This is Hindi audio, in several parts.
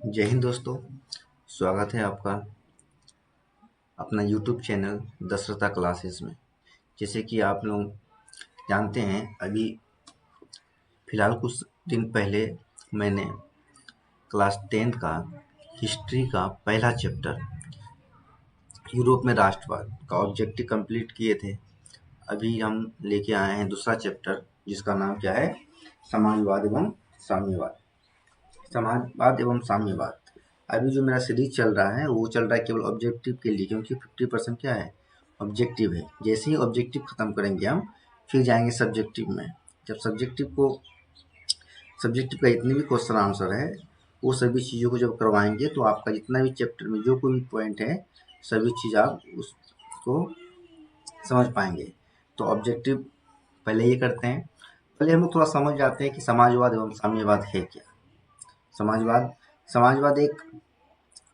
जय हिंद दोस्तों। स्वागत है आपका अपना यूट्यूब चैनल दशरथा क्लासेस में। जैसे कि आप लोग जानते हैं, अभी फ़िलहाल कुछ दिन पहले मैंने क्लास 10 का हिस्ट्री का पहला चैप्टर यूरोप में राष्ट्रवाद का ऑब्जेक्टिव कंप्लीट किए थे। अभी हम लेके आए हैं दूसरा चैप्टर, जिसका नाम क्या है? समाजवाद एवं साम्यवाद। समाजवाद एवं साम्यवाद। अभी जो मेरा सीरीज चल रहा है वो चल रहा है केवल ऑब्जेक्टिव के लिए, क्योंकि 50% क्या है? ऑब्जेक्टिव है। जैसे ही ऑब्जेक्टिव खत्म करेंगे हम फिर जाएंगे सब्जेक्टिव में। जब सब्जेक्टिव का इतने भी क्वेश्चन आंसर है वो सभी चीज़ों को जब करवाएंगे तो आपका जितना भी चैप्टर में जो कोई भी पॉइंट है सभी चीज़ आप उसको समझ पाएंगे। तो ऑब्जेक्टिव पहले ये करते हैं। पहले हम लोग थोड़ा समझ जाते हैं कि समाजवाद एवं साम्यवाद है क्या। समाजवाद समाजवाद एक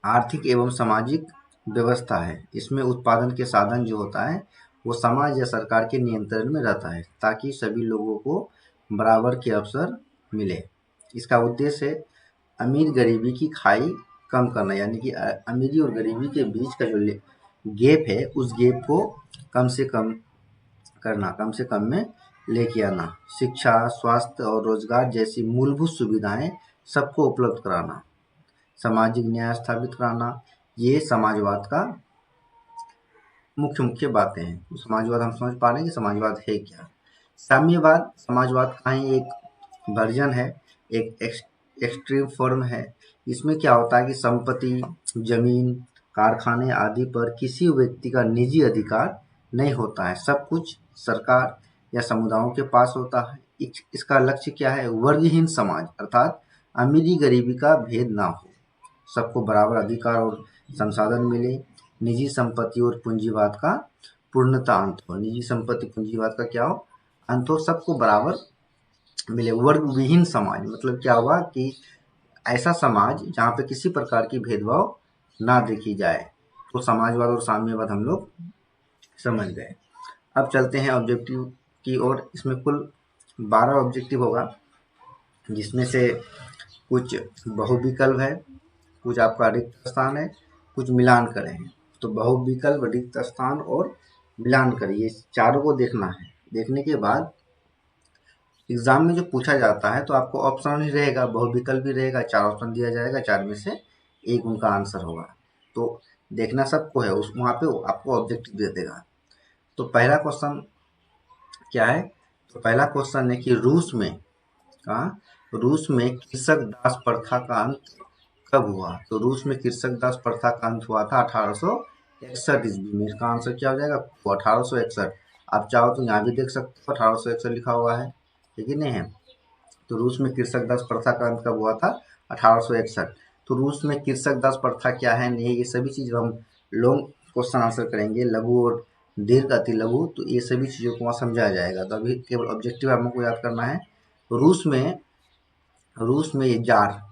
आर्थिक एवं सामाजिक व्यवस्था है। इसमें उत्पादन के साधन जो होता है वो समाज या सरकार के नियंत्रण में रहता है, ताकि सभी लोगों को बराबर के अवसर मिले। इसका उद्देश्य है अमीर गरीबी की खाई कम करना, यानी कि अमीरी और गरीबी के बीच का जो गैप है उस गैप को कम से कम करना, कम से कम में लेके आना। शिक्षा, स्वास्थ्य और रोजगार जैसी मूलभूत सुविधाएं सबको उपलब्ध कराना, सामाजिक न्याय स्थापित कराना, ये समाजवाद का मुख्य मुख्य बातें हैं। तो समाजवाद हम समझ पा रहे हैं कि समाजवाद है क्या। साम्यवाद समाजवाद का ही एक वर्जन है, एक एक्सट्रीम फॉर्म है। इसमें क्या होता है कि संपत्ति, जमीन, कारखाने आदि पर किसी व्यक्ति का निजी अधिकार नहीं होता है। सब कुछ सरकार या समुदायों के पास होता है। इसका लक्ष्य क्या है? वर्गहीन समाज, अर्थात अमीरी गरीबी का भेद ना हो, सबको बराबर अधिकार और संसाधन मिले, निजी संपत्ति और पूंजीवाद का पूर्णतः अंत हो। निजी संपत्ति पूंजीवाद का क्या हो? अंत हो, सबको बराबर मिले। वर्ग विहीन समाज मतलब क्या हुआ कि ऐसा समाज जहाँ पे किसी प्रकार की भेदभाव ना देखी जाए। तो समाजवाद और साम्यवाद हम लोग समझ गए। अब चलते हैं ऑब्जेक्टिव की ओर। इसमें कुल 12 ऑब्जेक्टिव होगा, जिसमें से कुछ बहुविकल्प है, कुछ आपका रिक्त स्थान है, कुछ मिलान करें हैं। तो बहुविकल्प, रिक्त स्थान और मिलान करें, ये चारों को देखना है। देखने के बाद एग्जाम में जो पूछा जाता है तो आपको ऑप्शन ही रहेगा, बहुविकल्प भी रहेगा, 4 ऑप्शन दिया जाएगा, 4 में से एक उनका आंसर होगा। तो देखना सबको है, उस वहाँ पे आपको ऑब्जेक्टिव दे देगा। तो पहला क्वेश्चन क्या है? तो पहला क्वेश्चन है कि रूस में कृषक दास प्रथा का अंत कब हुआ? तो रूस में कृषक दास प्रथा का अंत हुआ था 1861 ईस्वी में। इसका आंसर क्या हो जाएगा? 1861। आप चाहो तो यहाँ भी देख सकते हो, 1861 लिखा हुआ है, ठीक ही नहीं है? तो रूस में कृषक दास प्रथा का अंत कब हुआ था? 1861। तो रूस में कृषक दास प्रथा क्या है, नहीं, ये सभी चीज़ हम लॉन्ग क्वेश्चन आंसर करेंगे, लघु और दीर्घ, अति लघु, तो ये सभी चीज़ों को वहाँ समझाया जाएगा। तो अभी केवल ऑब्जेक्टिव हमको याद करना है। रूस में रूस में ये जार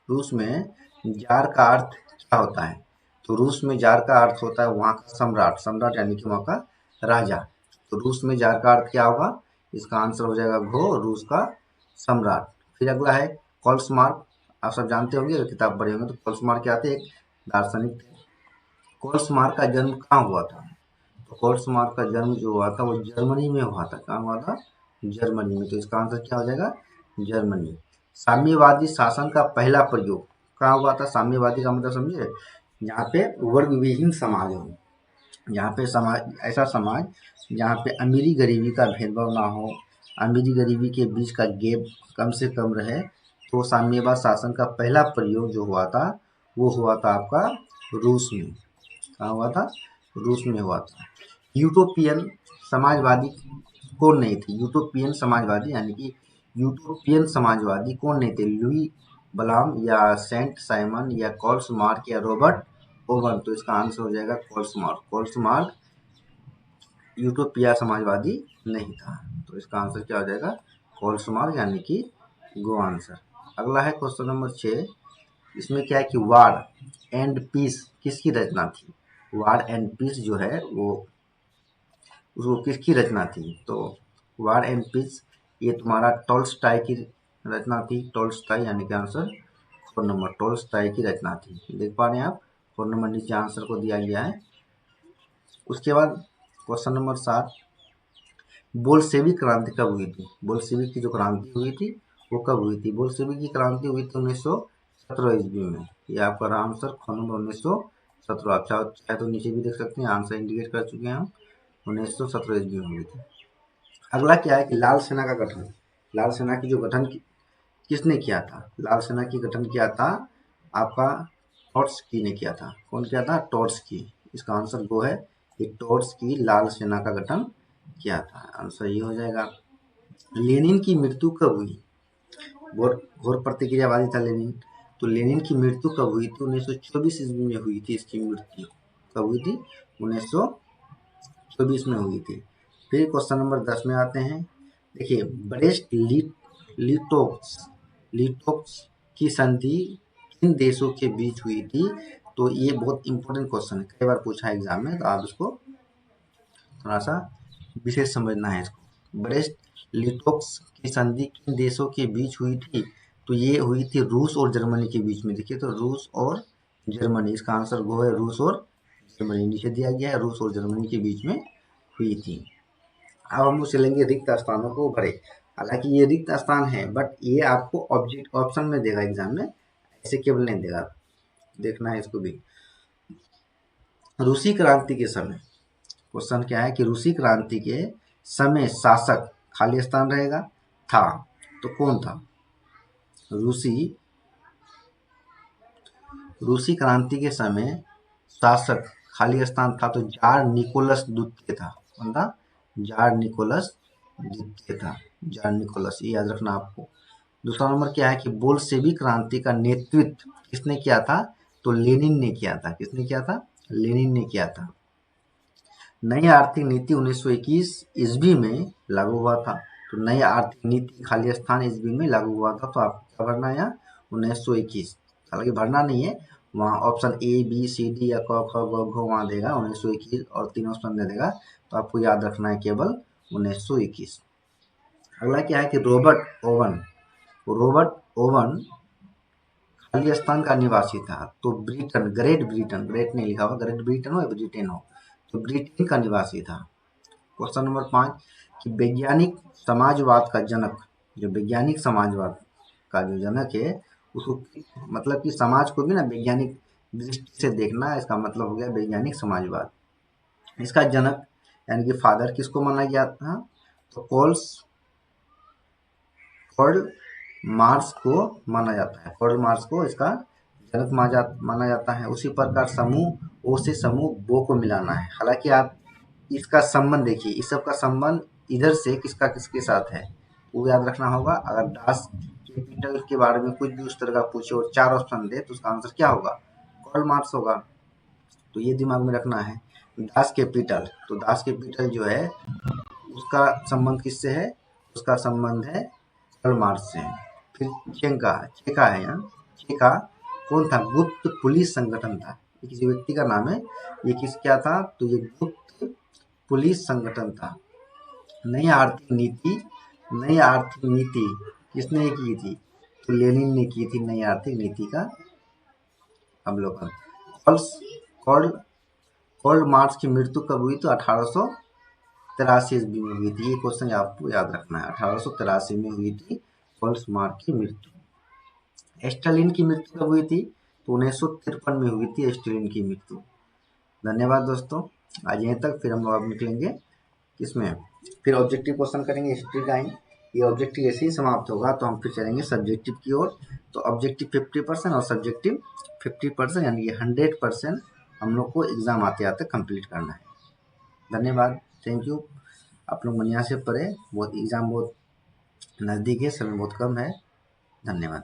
रूस में जार का अर्थ क्या होता है? तो रूस में जार का अर्थ होता है वहाँ का सम्राट, सम्राट यानी कि वहाँ का राजा। तो रूस में जार का अर्थ क्या होगा? इसका आंसर हो जाएगा घो, रूस का सम्राट। फिर अगला है कॉल्समार्क। आप सब जानते होंगे, अगर किताब पढ़े होंगे तो कॉल्समार्क क्या थे? एक दार्शनिक थे। कॉल्समार्क का जन्म कहाँ हुआ था? तो कॉल्समार्क का जन्म जो हुआ था वो जर्मनी में हुआ था। कहाँ हुआ था? जर्मनी में। तो इसका आंसर क्या हो जाएगा? जर्मनी। साम्यवादी शासन का पहला प्रयोग कहाँ हुआ था? साम्यवादी का मतलब समझे? यहाँ पे वर्ग विहीन समाज हो, यहाँ पे समाज, ऐसा समाज जहाँ पे अमीरी गरीबी का भेदभाव ना हो, अमीरी गरीबी के बीच का गैप कम से कम रहे। तो साम्यवाद शासन का पहला प्रयोग जो हुआ था वो हुआ था आपका रूस में। कहाँ हुआ था? रूस में हुआ था। यूटोपियन समाजवादी कौन नहीं थे? यूटोपियन समाजवादी यानी कि यूटोपियन समाजवादी कौन नहीं थे? लुई बलाम या सेंट साइमन या कॉल्स मार्क या रॉबर्ट ओवन। तो इसका आंसर हो जाएगा calls mark. Calls mark utopia Samajwadi नहीं था। तो इसका आंसर क्या हो जाएगा? कॉल्स मार्क, यानी कि गो आंसर। अगला है क्वेश्चन नंबर 6। इसमें क्या है कि वार एंड पीस किसकी रचना थी? वार एंड पीस जो है वो उसको किसकी रचना थी? तो वार एंड पीस ये तुम्हारा टॉल्स्टॉय की रचना थी। टॉल्स्टॉय यानी कि आंसर 4 नंबर टोल्स्टॉय की रचना थी। देख पा रहे हैं आप, 4 नंबर नीचे आंसर को दिया गया है। उसके बाद क्वेश्चन नंबर 7, बोल्शेविक क्रांति कब हुई थी? बोल्शेविक की जो क्रांति हुई थी वो कब हुई थी? बोल्शेविक की क्रांति हुई थी 1917 ईस्वी में। ये आपका आंसर ख नंबर 1917। आप चाहे तो नीचे भी देख सकते हैं, आंसर इंडिकेट कर चुके हैं हम, 1917 ईस्वी में हुई थी। अगला क्या है कि लाल सेना का गठन। लाल सेना की जो गठन किसने किया था? लाल सेना की गठन किया था आपका ट्रोट्स्की ने किया था। कौन किया था? ट्रोट्स्की। इसका आंसर वो है कि ट्रोट्स्की लाल सेना का गठन किया था। आंसर ये हो जाएगा। लेनिन की मृत्यु कब हुई? घोर प्रतिक्रियावादी था लेनिन। तो लेनिन की मृत्यु कब हुई थी? 1924 ईस्वी में हुई थी। इसकी मृत्यु कब हुई थी? 1924 में हुई थी। फिर क्वेश्चन नंबर 10 में आते हैं। देखिए, ब्रेस्ट लिटोव्स्क की संधि किन देशों के बीच हुई थी? तो ये बहुत इंपॉर्टेंट क्वेश्चन है, कई बार पूछा है एग्जाम में, तो आप इसको थोड़ा सा विशेष समझना है इसको। ब्रेस्ट लिटोव्स्क की संधि किन देशों के बीच हुई थी? तो ये हुई थी रूस और जर्मनी के बीच में। देखिए, तो रूस और जर्मनी, इसका आंसर वो है, रूस और जर्मनी। नीचे दिया गया है, रूस और जर्मनी के बीच में हुई थी। अब हम चलेंगे रिक्त स्थानों को भरे। हालांकि ये रिक्त स्थान है, बट ये आपको ऑब्जेक्ट ऑप्शन में देगा एग्जाम में, ऐसे केवल नहीं देगा, देखना है इसको भी। रूसी क्रांति के समय, क्वेश्चन क्या है कि रूसी क्रांति के समय शासक खाली स्थान रहेगा था, तो कौन था? रूसी क्रांति के समय शासक खाली स्थान था, तो जार निकोलस द्वितीय था। कौन था? जार निकोलस द्वितीय था। जार निकोलस, ये याद रखना आपको। दूसरा नंबर क्या है कि बोल्शेविक क्रांति का नेतृत्व किसने किया था? तो लेनिन ने किया था। किसने किया था? लेनिन ने किया था। नई आर्थिक नीति 1921 ईस्वी में लागू हुआ था। तो नई आर्थिक नीति खाली स्थान ईस्वी में लागू हुआ था, तो आपको क्या भरना है यहाँ? 1921। हालांकि भरना नहीं है, वहाँ option A B C D या क ख ग घ वहाँ देगा 1921 और 3 ऑप्शन दे देगा, तो आपको याद रखना है केवल 1921। अगला क्या है कि रॉबर्ट ओवन खाली स्थान का निवासी था। तो ब्रिटेन, ग्रेट नहीं लिखा हुआ, ग्रेट ब्रिटेन हो या ब्रिटेन हो, तो ब्रिटेन का निवासी था। क्वेश्चन नंबर 5 कि वैज्ञानिक समाजवाद का जनक, जो वैज्ञानिक समाजवाद का जो जनक है, उसको मतलब कि समाज को भी ना वैज्ञानिक दृष्टि से देखना, इसका मतलब हो गया वैज्ञानिक समाजवाद। इसका जनक यानी कि फादर किसको माना गया था? तो कार्ल मार्क्स को माना जाता है। कार्ल मार्क्स को इसका जनक माना जाता है। उसी प्रकार समूह ओ से समूह बो को मिलाना है। हालांकि आप इसका संबंध देखिए, इस सब का संबंध इधर से किसका किसके साथ है वो याद रखना होगा। अगर दास कैपिटल के बारे में कुछ भी उस तरह का पूछे और 4 ऑप्शन दे, तो उसका आंसर क्या होगा? कार्ल मार्क्स होगा। तो ये दिमाग में रखना है। दास कैपिटल, तो दास कैपिटल जो है उसका संबंध किससे है? उसका संबंध है कार्ल मार्क्स से। फिर चेका है यहाँ। चेका कौन था? गुप्त पुलिस संगठन था। ये किसी व्यक्ति का नाम है। ये क्या था? तो ये गुप्त पुलिस संगठन था। नई आर्थिक नीति किसने की थी? तो लेनिन ने की थी नई आर्थिक नीति का अवलोकन। कार्ल मार्क्स की मृत्यु कब हुई? तो 1883 ईस्वी में हुई थी। ये क्वेश्चन आपको याद रखना है, 1883 में हुई थी कार्ल मार्क्स की मृत्यु। स्टालिन की मृत्यु कब हुई थी? तो 1953 में हुई थी स्टालिन की मृत्यु। धन्यवाद दोस्तों, आज यहीं तक। फिर हम लोग अब निकलेंगे इसमें, फिर ऑब्जेक्टिव क्वेश्चन करेंगे हिस्ट्री का ही। ये ऑब्जेक्टिव ऐसे ही समाप्त होगा, तो हम फिर चलेंगे सब्जेक्टिव की ओर। तो ऑब्जेक्टिव 50% और सब्जेक्टिव 50%, यानी कि 100% हम लोग को एग्जाम आते आते कंप्लीट करना है। धन्यवाद, थैंक यू। आप लोग मनिया से पढ़े, बहुत एग्जाम बहुत नज़दीक है, समय बहुत कम है। धन्यवाद।